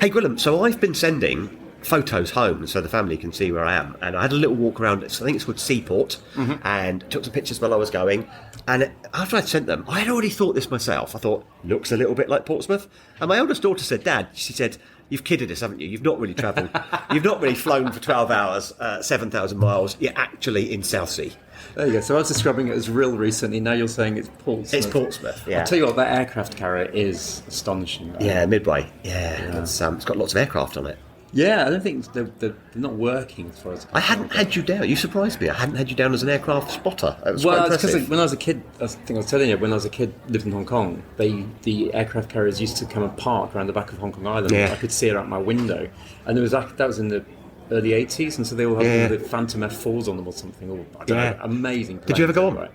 Hey, Gwilym, so I've been sending photos home so the family can see where I am. And I had a little walk around, I think it's called Seaport, and took some pictures while I was going. And after I'd sent them, I had already thought this myself. I thought, looks a little bit like Portsmouth. And my oldest daughter said, Dad, she said, you've kidded us, haven't you? You've not really travelled. You've not really flown for 12 hours, 7,000 miles. You're actually in Southsea. There you go. So I was describing it as real recently. Now you're saying it's Portsmouth. It's Portsmouth, yeah. I'll tell you what, that aircraft carrier is astonishing. Right? Yeah, Midway. Yeah. It's got lots of aircraft on it. Yeah, I don't think they're not working as far as I hadn't had you down. You surprised me. I hadn't had you down as an aircraft spotter. It was well, quite it's impressive. because when I was a kid, I think I was telling you, when I was a kid, lived in Hong Kong, the aircraft carriers used to come and park around the back of Hong Kong Island. Yeah. I could see it out my window. And there was that was in the early 80s, and so they all had the Phantom F4s on them or something. Or, I don't know, amazing. Did you ever go on? Right?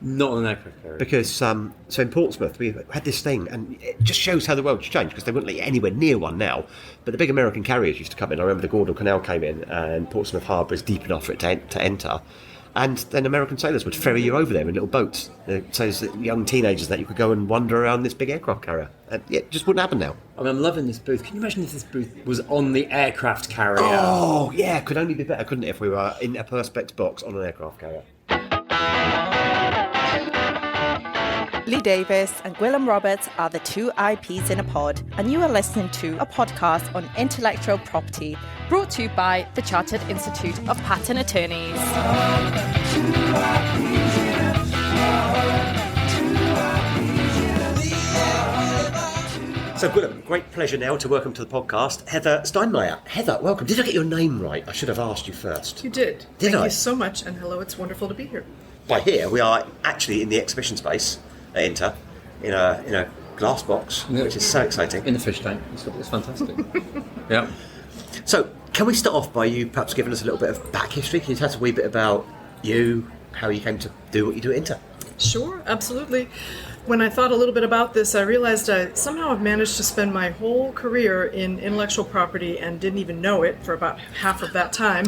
Not on an aircraft carrier. Because, so in Portsmouth, we had this thing, and it just shows how the world's changed, because they wouldn't let you anywhere near one now. But the big American carriers used to come in. I remember the Gordon Canal came in, and Portsmouth Harbour is deep enough for it to enter. And then American sailors would ferry you over there in little boats. So as young teenagers that you could go and wander around this big aircraft carrier. And it just wouldn't happen now. I mean, I'm loving this booth. Can you imagine if this booth was on the aircraft carrier? Oh, yeah, could only be better, couldn't it, if we were in a Perspex box on an aircraft carrier. Lee Davis and Gwilym Roberts are the two IPs in a pod, and you are listening to a podcast on intellectual property brought to you by the Chartered Institute of Patent Attorneys. So, Gwilym, great pleasure now to welcome to the podcast Heather Steinmeyer. Heather, welcome. Did I get your name right? I should have asked you first. You did. Did Thank I? you so much, and hello, it's wonderful to be here. By here, we are actually in the exhibition space at INTA, in a glass box, which is so exciting. In the fish tank. It's fantastic. Yeah. So, can we start off by you perhaps giving us a little bit of back history? Can you tell us a wee bit about you, how you came to do what you do at INTA? Sure, absolutely. When I thought a little bit about this, I realized I somehow have managed to spend my whole career in intellectual property and didn't even know it for about half of that time.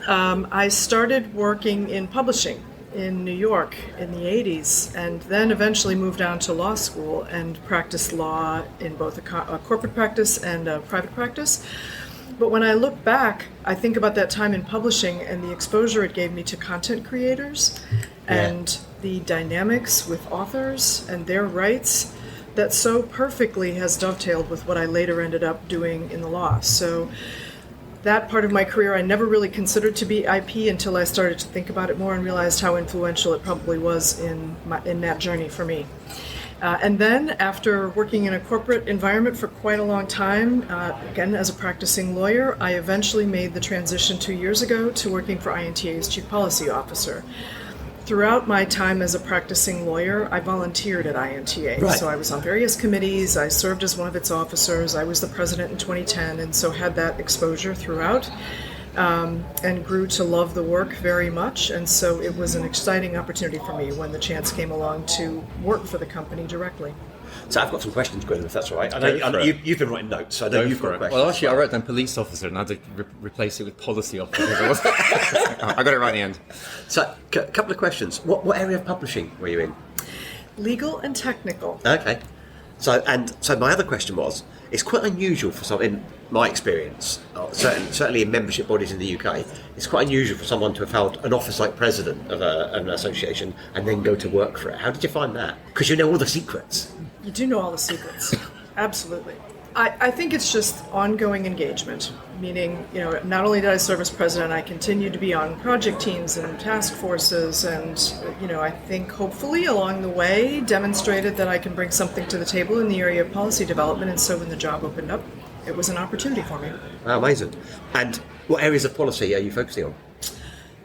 I started working in publishing in New York in the 80s, and then eventually moved down to law school and practiced law in both a corporate practice and a private practice. But when I look back, I think about that time in publishing and the exposure it gave me to content creators and the dynamics with authors and their rights that so perfectly has dovetailed with what I later ended up doing in the law. So that part of my career I never really considered to be IP until I started to think about it more and realized how influential it probably was in that journey for me. And then after working in a corporate environment for quite a long time, again as a practicing lawyer, I eventually made the transition 2 years ago to working for INTA as Chief Policy Officer. Throughout my time as a practicing lawyer, I volunteered at INTA. Right. So I was on various committees, I served as one of its officers, I was the president in 2010, and so had that exposure throughout, and grew to love the work very much. And so it was an exciting opportunity for me when the chance came along to work for the company directly. So I've got some questions, Gwilym, if that's all right. I know you've been writing notes, so I know you've got questions. Well, actually, I wrote down police officer and I had to replace it with policy officer. I got it right in the end. So, a couple of questions. What area of publishing were you in? Legal and technical. Okay. So my other question was, it's quite unusual for some, in my experience, certainly in membership bodies in the UK, it's quite unusual for someone to have held an office like president of an association and then go to work for it. How did you find that? Because you know all the secrets. You do know all the secrets. Absolutely. I think it's just ongoing engagement, meaning, not only did I serve as president, I continued to be on project teams and task forces, and, I think hopefully along the way demonstrated that I can bring something to the table in the area of policy development, and so when the job opened up, it was an opportunity for me. Wow, amazing. And what areas of policy are you focusing on?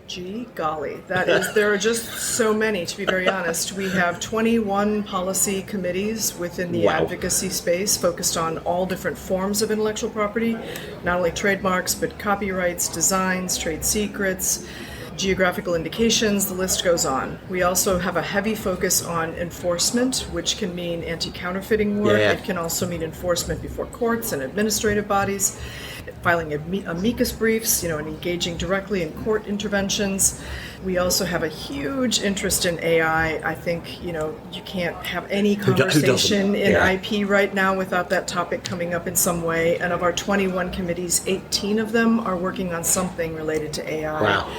Gee golly, there are just so many, to be very honest. We have 21 policy committees within the advocacy space focused on all different forms of intellectual property, not only trademarks, but copyrights, designs, trade secrets, geographical indications, the list goes on. We also have a heavy focus on enforcement, which can mean anti-counterfeiting work. Yeah. It can also mean enforcement before courts and administrative bodies, filing amicus briefs, and engaging directly in court interventions. We also have a huge interest in AI. I think, you can't have any conversation in IP right now without that topic coming up in some way. And of our 21 committees, 18 of them are working on something related to AI. Wow.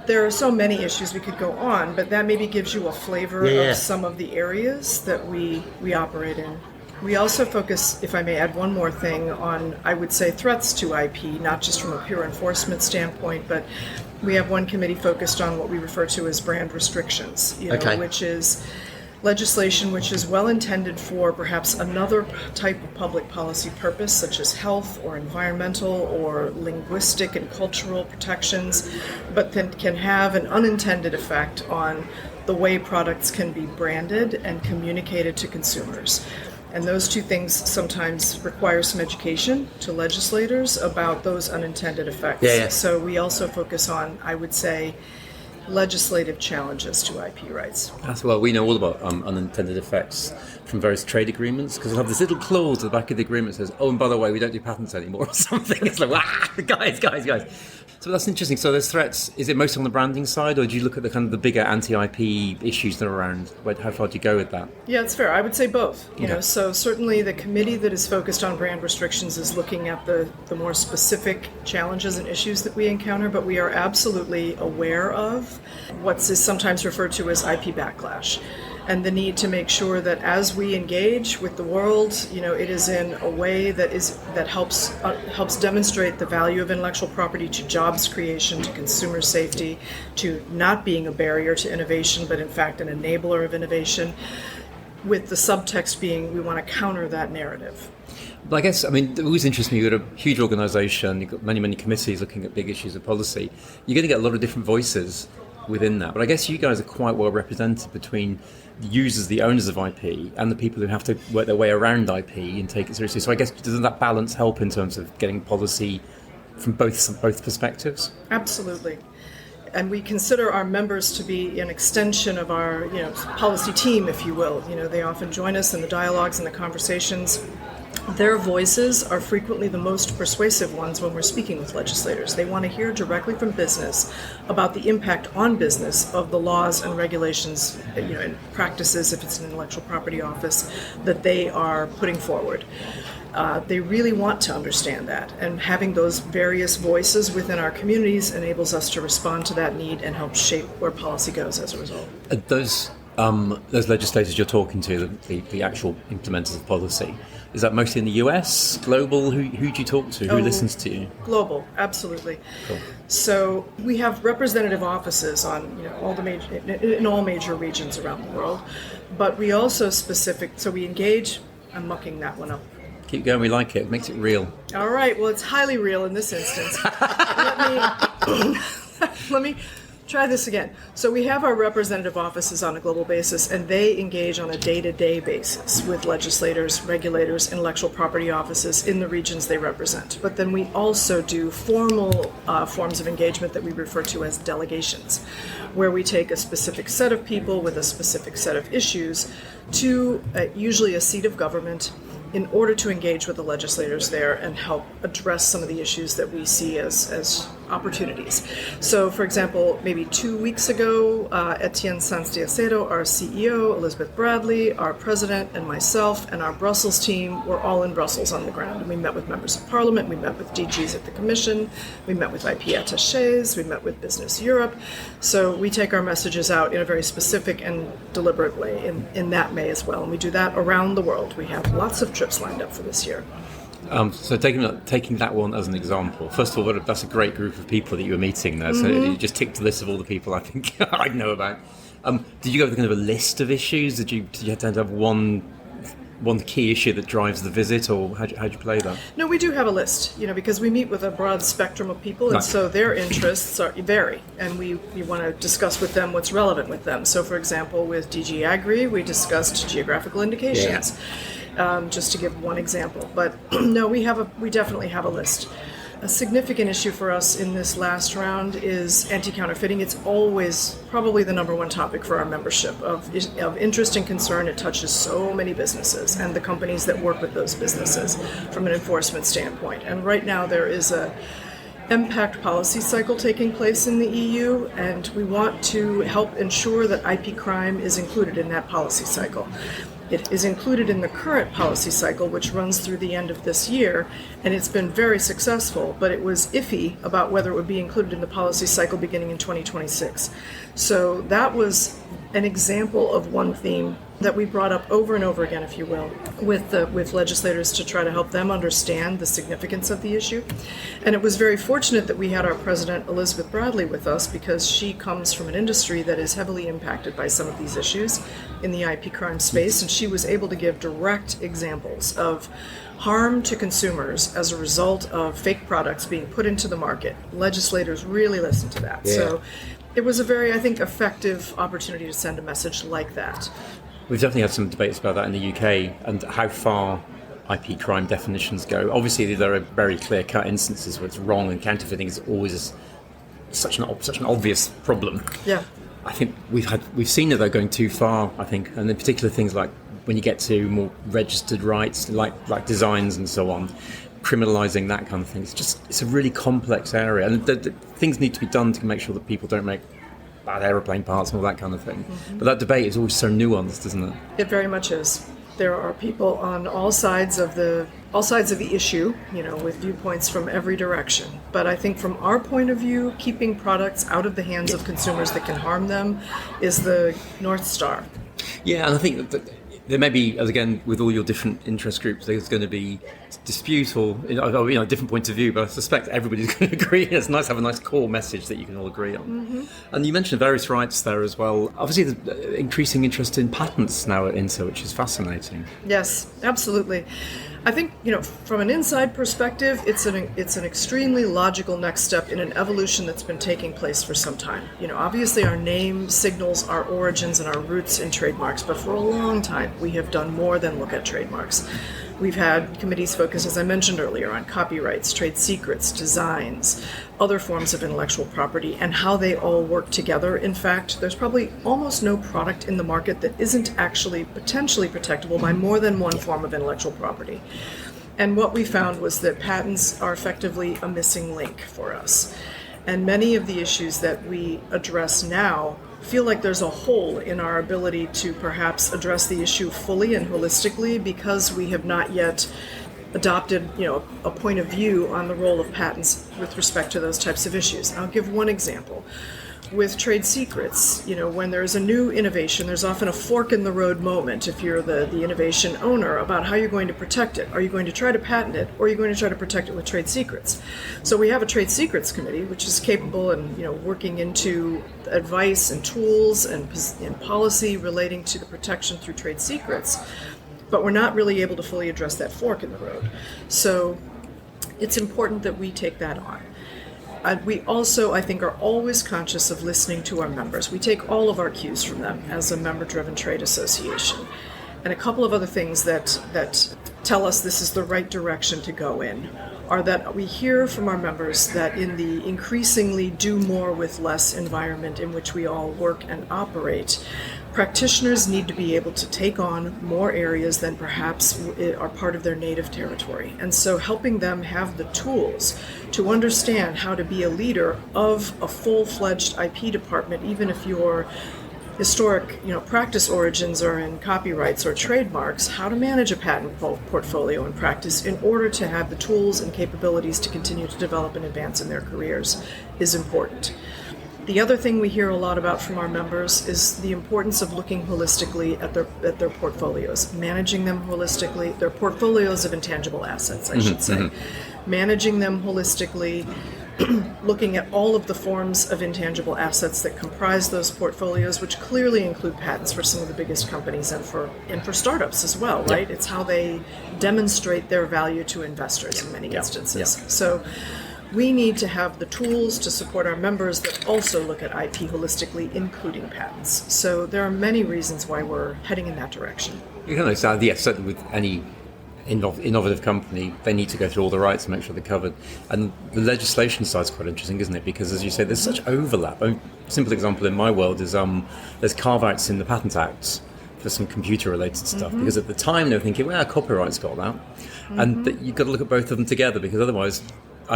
There are so many issues we could go on, but that maybe gives you a flavor of some of the areas that we operate in. We also focus, if I may add one more thing, on, I would say, threats to IP, not just from a pure enforcement standpoint, but we have one committee focused on what we refer to as brand restrictions, which is legislation which is well intended for perhaps another type of public policy purpose, such as health or environmental or linguistic and cultural protections, but then can have an unintended effect on the way products can be branded and communicated to consumers. And those two things sometimes require some education to legislators about those unintended effects. So we also focus on, I would say, legislative challenges to IP rights. That's well, we know all about unintended effects from various trade agreements, because we'll have this little clause at the back of the agreement that says, oh, and by the way, we don't do patents anymore or something. It's like, guys. So that's interesting. So there's threats. Is it mostly on the branding side, or do you look at the kind of the bigger anti-IP issues that are around? How far do you go with that? Yeah, it's fair. I would say both. You know, so certainly the committee that is focused on brand restrictions is looking at the more specific challenges and issues that we encounter, but we are absolutely aware of what is sometimes referred to as IP backlash, and the need to make sure that as we engage with the world, it is in a way that helps demonstrate the value of intellectual property to jobs creation, to consumer safety, to not being a barrier to innovation, but in fact an enabler of innovation, with the subtext being we want to counter that narrative. But I guess, it always interests me, you've got a huge organisation, you've got many committees looking at big issues of policy. You're going to get a lot of different voices within that. But I guess you guys are quite well represented between the users, the owners of IP, and the people who have to work their way around IP and take it seriously. So I guess, doesn't that balance help in terms of getting policy from both perspectives? Absolutely. And we consider our members to be an extension of our policy team, if you will. They often join us in the dialogues and the conversations. Their voices are frequently the most persuasive ones when we're speaking with legislators. They want to hear directly from business about the impact on business of the laws and regulations, and practices, if it's an intellectual property office, that they are putting forward. They really want to understand that, and having those various voices within our communities enables us to respond to that need and help shape where policy goes as a result. Those legislators you're talking to, the actual implementers of policy, is that mostly in the US, global? Who do you talk to? Who listens to you? Global, absolutely. Cool. So we have representative offices on in all major regions around the world, but we also so we engage. I'm mucking that one up. Keep going, we like it. It makes it real. All right, well, it's highly real in this instance. Let me try this again. So we have our representative offices on a global basis, and they engage on a day-to-day basis with legislators, regulators, intellectual property offices in the regions they represent. But then we also do formal forms of engagement that we refer to as delegations, where we take a specific set of people with a specific set of issues to usually a seat of government in order to engage with the legislators there and help address some of the issues that we see as opportunities. So, for example, maybe 2 weeks ago, Etienne Sanz-Diacero, our CEO, Elizabeth Bradley, our president, and myself, and our Brussels team were all in Brussels on the ground. And we met with members of parliament, we met with DGs at the Commission, we met with IP attachés, we met with Business Europe. So we take our messages out in a very specific and deliberate way in that May as well. And we do that around the world. We have lots of trips lined up for this year. So taking that one as an example, first of all, that's a great group of people that you were meeting there. So you just ticked the list of all the people I think I know about. Did you go with kind of a list of issues? Did you have to have one key issue that drives the visit, or how'd you play that? No, we do have a list, because we meet with a broad spectrum of people, and so their interests vary, and we want to discuss with them what's relevant with them. So, for example, with DG Agri, we discussed geographical indications. Just to give one example, but no, we definitely have a list. A significant issue for us in this last round is anti-counterfeiting. It's always probably the number one topic for our membership of interest and concern. It touches so many businesses and the companies that work with those businesses from an enforcement standpoint. And right now there is a impact policy cycle taking place in the EU, and we want to help ensure that IP crime is included in that policy cycle. It is included in the current policy cycle, which runs through the end of this year, and it's been very successful, but it was iffy about whether it would be included in the policy cycle beginning in 2026. So that was an example of one theme that we brought up over and over again, if you will, with legislators to try to help them understand the significance of the issue. And it was very fortunate that we had our president, Elizabeth Bradley, with us, because she comes from an industry that is heavily impacted by some of these issues in the IP crime space, and she was able to give direct examples of harm to consumers as a result of fake products being put into the market. Legislators really listened to that. Yeah. So it was a very, I think, effective opportunity to send a message like that. We've definitely had some debates about that in the UK and how far IP crime definitions go. Obviously, there are very clear-cut instances where it's wrong, and counterfeiting is always such an obvious problem. Yeah. I think we've seen it though going too far. I think, and in particular things like when you get to more registered rights, like designs and so on, criminalising that kind of thing. It's a really complex area, and the things need to be done to make sure that people don't make bad aeroplane parts and all that kind of thing. Mm-hmm. But that debate is always so nuanced, isn't it? It very much is. There are people on all sides of the issue, with viewpoints from every direction. But I think from our point of view, keeping products out of the hands of consumers that can harm them is the North Star. Yeah, and I think that there may be, as again, with all your different interest groups, there's going to be dispute or different points of view, but I suspect everybody's going to agree. It's nice to have a nice core message that you can all agree on. Mm-hmm. And you mentioned various rights there as well. Obviously, there's increasing interest in patents now at INTA, which is fascinating. Yes, absolutely. I think, from an inside perspective, it's an extremely logical next step in an evolution that's been taking place for some time. Obviously our name signals our origins and our roots in trademarks, but for a long time we have done more than look at trademarks. We've had committees focus, as I mentioned earlier, on copyrights, trade secrets, designs, other forms of intellectual property, and how they all work together. In fact, there's probably almost no product in the market that isn't actually potentially protectable by more than one form of intellectual property. And what we found was that patents are effectively a missing link for us. And many of the issues that we address now feel like there's a hole in our ability to perhaps address the issue fully and holistically because we have not yet adopted, a point of view on the role of patents with respect to those types of issues. I'll give one example. With trade secrets, when there's a new innovation, there's often a fork in the road moment if you're the innovation owner about how you're going to protect it. Are you going to try to patent it, or are you going to try to protect it with trade secrets? So we have a trade secrets committee, which is capable and working into advice and tools and policy relating to the protection through trade secrets, but we're not really able to fully address that fork in the road. So it's important that we take that on. We also, I think, are always conscious of listening to our members. We take all of our cues from them as a member-driven trade association. And a couple of other things that tell us this is the right direction to go in are that we hear from our members that in the increasingly do more with less environment in which we all work and operate, practitioners need to be able to take on more areas than perhaps are part of their native territory. And so helping them have the tools to understand how to be a leader of a full-fledged IP department, even if your historic practice origins are in copyrights or trademarks, how to manage a patent portfolio and practice in order to have the tools and capabilities to continue to develop and advance in their careers is important. The other thing we hear a lot about from our members is the importance of looking holistically at their portfolios, managing them holistically, their portfolios of intangible assets, I should say. Managing them holistically, looking at all of the forms of intangible assets that comprise those portfolios, which clearly include patents for some of the biggest companies and for startups as well, right? It's how they demonstrate their value to investors in many instances. So we need to have the tools to support our members that also look at IP holistically, including patents. So there are many reasons why we're heading in that direction. Certainly with any innovative company, they need to go through all the rights to make sure they're covered. And the legislation side's quite interesting, isn't it? Because, as you say, there's such overlap. A simple example in my world is there's carve-outs in the Patent Acts for some computer-related stuff. Because at the time they were thinking, well, copyright's got that. And that you've got to look at both of them together, because otherwise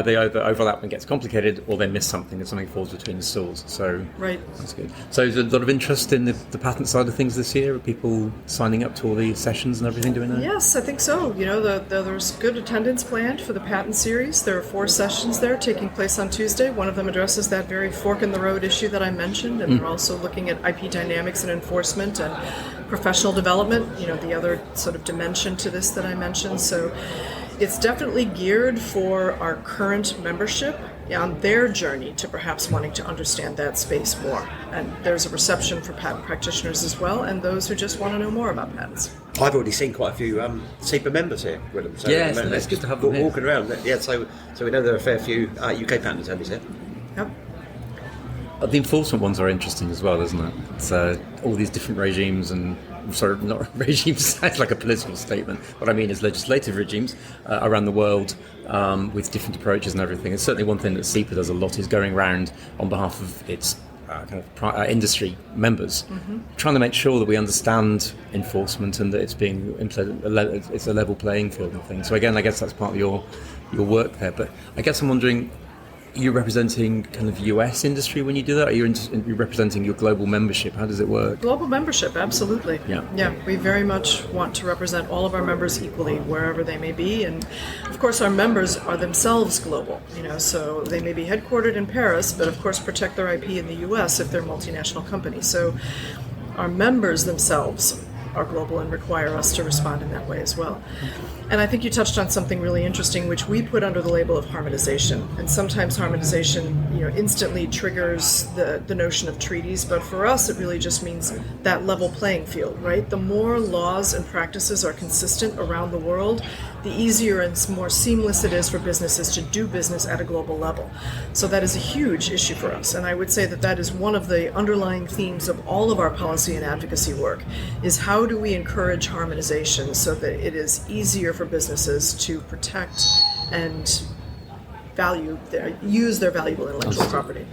they either overlap and gets complicated, or they miss something and something falls between the stools. So that's good. So there's a lot of interest in the patent side of things this year. Are people signing up to all the sessions and everything doing that? Yes, I think so. There's good attendance planned for the patent series. There are 4 sessions there taking place on Tuesday. One of them addresses that very fork in the road issue that I mentioned, and we're also looking at IP dynamics and enforcement and professional development, the other sort of dimension to this that I mentioned. So it's definitely geared for our current membership on their journey to perhaps wanting to understand that space more. And there's a reception for patent practitioners as well, and those who just want to know more about patents. I've already seen quite a few SEPA members here, Gwilym. So yes, it's good to have them here. Walking around. Yeah, so we know there are a fair few UK patent attorneys here. Yep. The enforcement ones are interesting as well, isn't it? It's all these different regimes and... Sorry, not regimes, sounds like a political statement. What I mean is legislative regimes around the world with different approaches and everything. It's certainly one thing that SEPA does a lot, is going around on behalf of its industry members, trying to make sure that we understand enforcement and that it's being implemented, it's a level playing field and things. So again, I guess that's part of your work there. But I guess I'm wondering, you're representing kind of US industry when you do that? Are you representing your global membership? How does it work? Global membership, absolutely. Yeah, we very much want to represent all of our members equally, wherever they may be. And of course, our members are themselves global, so they may be headquartered in Paris, but of course protect their IP in the US if they're multinational companies. So our members themselves are global and require us to respond in that way as well. And I think you touched on something really interesting, which we put under the label of harmonization. And sometimes harmonization, instantly triggers the notion of treaties, but for us it really just means that level playing field, right? The more laws and practices are consistent around the world, the easier and more seamless it is for businesses to do business at a global level. So that is a huge issue for us. And I would say that is one of the underlying themes of all of our policy and advocacy work, is how do we encourage harmonization so that it is easier for businesses to protect and use their valuable intellectual property.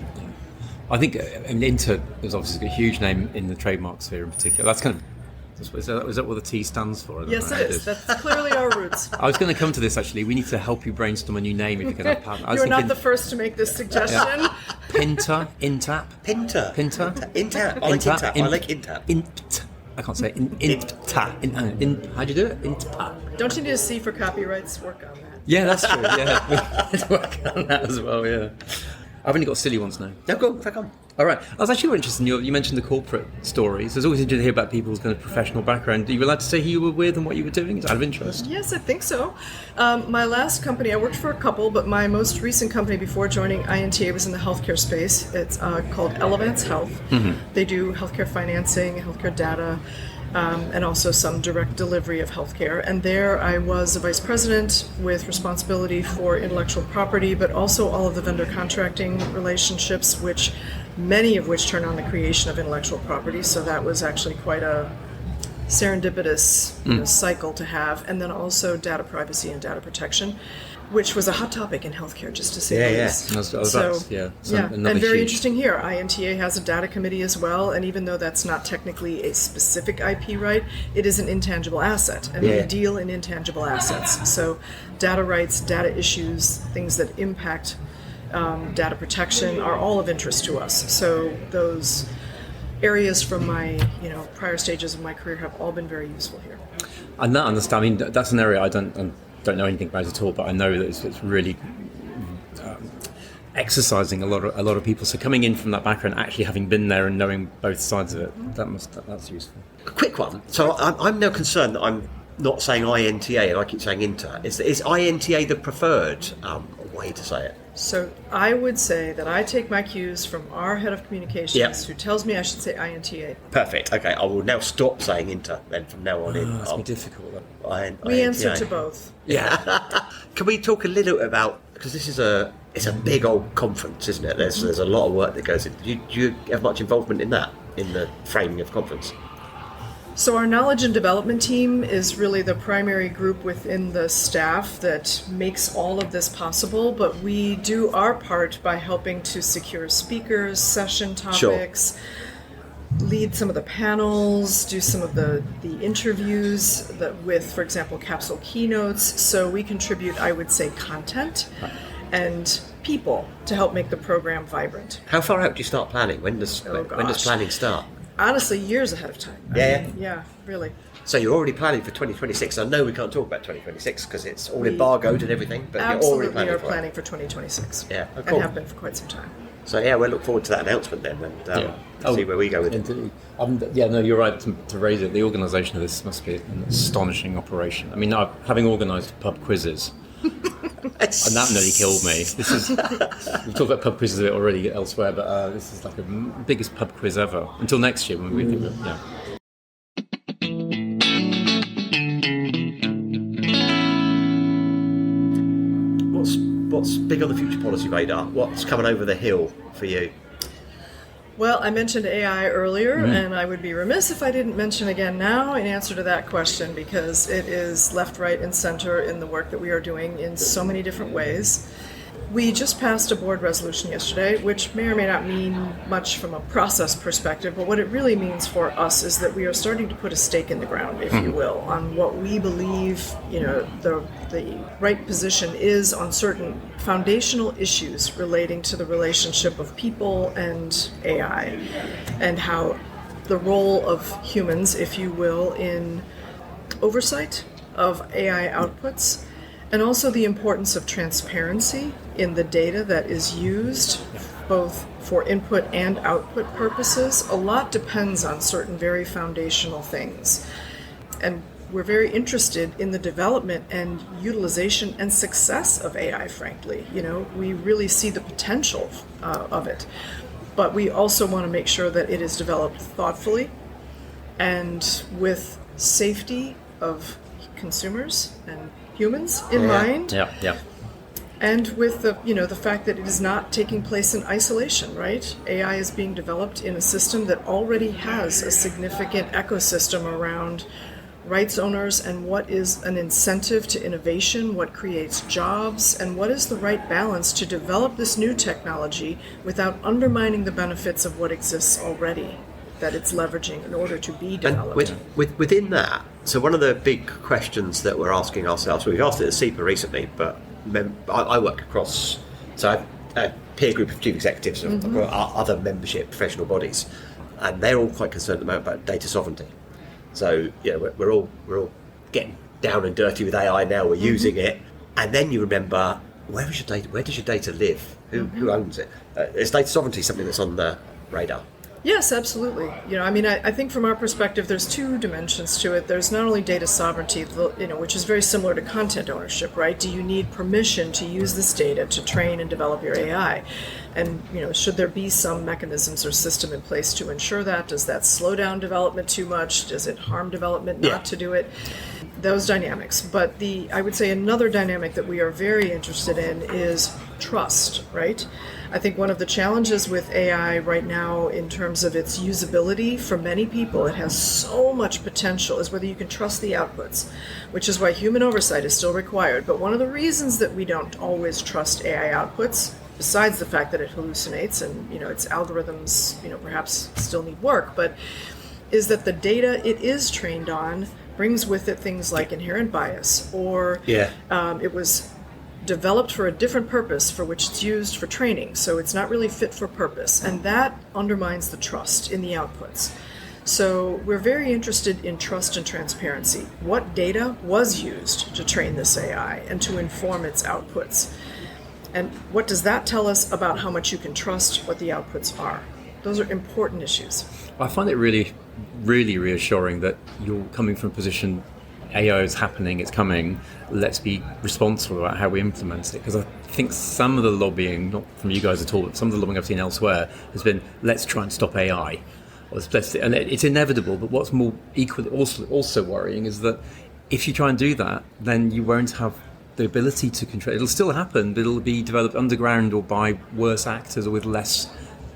I think INTA is obviously a huge name in the trademark sphere in particular. That's kind of, is that what the T stands for? Yes, it is. That's clearly our roots. I was going to come to this actually. We need to help you brainstorm a new name if you're going to have patent. You're not the first to make this suggestion. Yeah. Pinta, Intap. Pinta. Intap. I like Intap. I like Intap. I can't say INTA. How do you do it? INTA. Don't you need a C for copyrights? Work on that. Yeah, that's true. Yeah, we need to work on that as well. Yeah. I've only got silly ones now. No, go on, crack on. All right. I was actually interested in you mentioned the corporate stories. It's always interesting to hear about people's kind of professional background. Are you allowed to say who you were with and what you were doing? Is that out of interest? Yes, I think so. My last company, I worked for a couple, but my most recent company before joining INTA was in the healthcare space. It's called Elevance Health. Mm-hmm. They do healthcare financing, healthcare data, and also some direct delivery of healthcare. And there I was a vice president with responsibility for intellectual property, but also all of the vendor contracting relationships, many of which turn on the creation of intellectual property. So that was actually quite a serendipitous cycle to have. And then also data privacy and data protection, which was a hot topic in healthcare, just to say the least. And very interesting here. INTA has a data committee as well, and even though that's not technically a specific IP right, it is an intangible asset, and we deal in intangible assets. So data rights, data issues, things that impact data protection are all of interest to us. So those areas from my prior stages of my career have all been very useful here. And that understand. I mean, that's an area I don't know anything about at all, but I know that it's really exercising a lot of people. So coming in from that background, actually having been there and knowing both sides of it, that's useful. A quick one. So I'm now concerned that I'm not saying INTA and I keep saying INTA. Is INTA the preferred way to say it? So I would say that I take my cues from our head of communications, who tells me I should say INTA. Perfect. Okay, I will now stop saying INTA then from now on in. It's difficult. We answer to both. Yeah. Can we talk a little about, because this is it's a big old conference, isn't it? There's a lot of work that goes in. Do you have much involvement in that, in the framing of the conference? So our knowledge and development team is really the primary group within the staff that makes all of this possible, but we do our part by helping to secure speakers, session topics, lead some of the panels, do some of the interviews with, for example, capsule keynotes. So we contribute, I would say, content and people to help make the program vibrant. How far out do you start planning? When does planning start? Honestly, years ahead of time. Yeah, really. So you're already planning for 2026. I know we can't talk about 2026 because it's all embargoed and everything, but you're already planning are planning for 2026. Yeah, cool. And have been for quite some time. So yeah, we'll look forward to that announcement then and see where we go with it. No, you're right to raise it. The organisation of this must be an astonishing operation. I mean, having organised pub quizzes, and that nearly killed me. We've talked about pub quizzes a bit already elsewhere, but this is like the biggest pub quiz ever. Until next year when we think of What's big on the future policy radar? What's coming over the hill for you? Well, I mentioned AI earlier, and I would be remiss if I didn't mention again now in answer to that question, because it is left, right, and center in the work that we are doing in so many different ways. We just passed a board resolution yesterday, which may or may not mean much from a process perspective, but what it really means for us is that we are starting to put a stake in the ground, if you will, on what we believe, the right position is on certain foundational issues relating to the relationship of people and AI, and how the role of humans, if you will, in oversight of AI outputs, and also the importance of transparency in the data that is used, both for input and output purposes. A lot depends on certain very foundational things. And we're very interested in the development and utilization and success of AI, frankly. We really see the potential of it. But we also want to make sure that it is developed thoughtfully and with safety of consumers and humans in mind. And with the fact that it is not taking place in isolation, right? AI is being developed in a system that already has a significant ecosystem around rights owners and what is an incentive to innovation, what creates jobs, and what is the right balance to develop this new technology without undermining the benefits of what exists already that it's leveraging in order to be developed. And within that, so one of the big questions that we're asking ourselves, we've asked it at CEPA recently, but I work across, so I have a peer group of chief executives of other membership professional bodies, and they're all quite concerned at the moment about data sovereignty. So we're all getting down and dirty with AI now. We're using it, and then you remember, where does your data live? Who owns it? Is data sovereignty something that's on the radar? Yes, absolutely. I think from our perspective, there's two dimensions to it. There's not only data sovereignty, which is very similar to content ownership, right? Do you need permission to use this data to train and develop your AI? And, should there be some mechanisms or system in place to ensure that? Does that slow down development too much? Does it harm development not to do it? Those dynamics. But I would say another dynamic that we are very interested in is trust, right? I think one of the challenges with AI right now in terms of its usability for many people, it has so much potential, is whether you can trust the outputs, which is why human oversight is still required. But one of the reasons that we don't always trust AI outputs, besides the fact that it hallucinates and its algorithms perhaps still need work, but is that the data it is trained on brings with it things like inherent bias, or it was developed for a different purpose for which it's used for training, so it's not really fit for purpose, and that undermines the trust in the outputs. So we're very interested in trust and transparency. What data was used to train this AI and to inform its outputs? And what does that tell us about how much you can trust what the outputs are? Those are important issues. I find it really, really reassuring that you're coming from a position, AI is happening, it's coming, let's be responsible about how we implement it. Because I think some of the lobbying, not from you guys at all, but some of the lobbying I've seen elsewhere has been, let's try and stop AI. And it's inevitable, but what's more equally also worrying is that if you try and do that, then you won't have the ability to control. It'll still happen, but it'll be developed underground or by worse actors or with less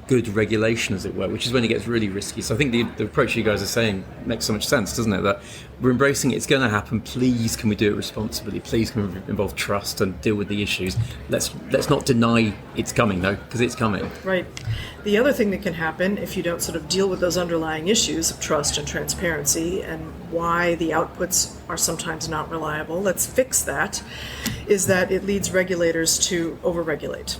good regulation, as it were, which is when it gets really risky. So I think the approach you guys are saying makes so much sense, doesn't it? That we're embracing it, it's going to happen. Please, can we do it responsibly? Please, can we involve trust and deal with the issues? Let's not deny it's coming, though, because it's coming. Right. The other thing that can happen if you don't sort of deal with those underlying issues of trust and transparency and why the outputs are sometimes not reliable, let's fix that, is that it leads regulators to overregulate.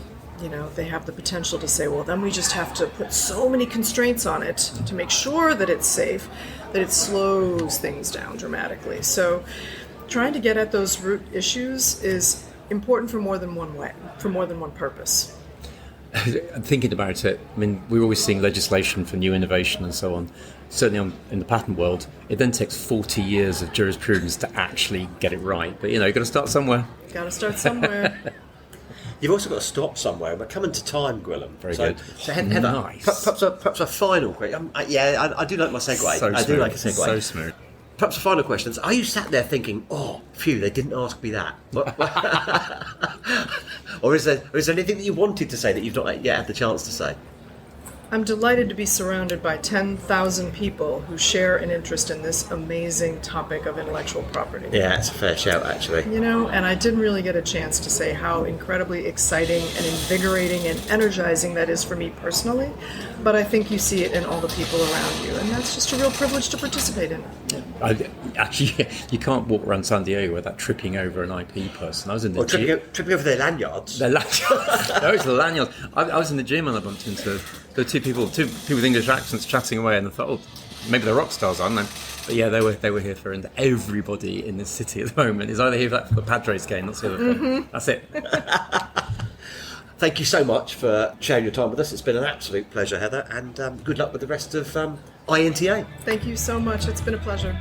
They have the potential to say, well, then we just have to put so many constraints on it to make sure that it's safe, that it slows things down dramatically. So trying to get at those root issues is important for more than one way, for more than one purpose. Thinking about it, I mean, we're always seeing legislation for new innovation and so on. Certainly in the patent world, it then takes 40 years of jurisprudence to actually get it right. But, you've got to start somewhere. Got to start somewhere. You've also got to stop somewhere. We're coming to time, Gwilym. Very good. So Heather, Nice. perhaps a final question. I do like my segue. So I do smooth. like a segue. So smooth. Perhaps a final question is, are you sat there thinking, oh, phew, they didn't ask me that? Or is there anything that you wanted to say that you've not yet had the chance to say? I'm delighted to be surrounded by 10,000 people who share an interest in this amazing topic of intellectual property. Yeah, it's a fair shout, actually. And I didn't really get a chance to say how incredibly exciting and invigorating and energizing that is for me personally, but I think you see it in all the people around you, and that's just a real privilege to participate in. Actually, you can't walk around San Diego without tripping over an IP person. I was in the gym. Tripping over their lanyards. Their lanyards. Those are the lanyards. I was in the gym and I bumped into two people with English accents chatting away, and I thought, oh, maybe they're rock stars, aren't they? But yeah, they were here for, and everybody in this city at the moment is either here for the Padres game, that's the other thing. That's it. Thank you so much for sharing your time with us. It's been an absolute pleasure, Heather, and good luck with the rest of INTA. Thank you so much. It's been a pleasure.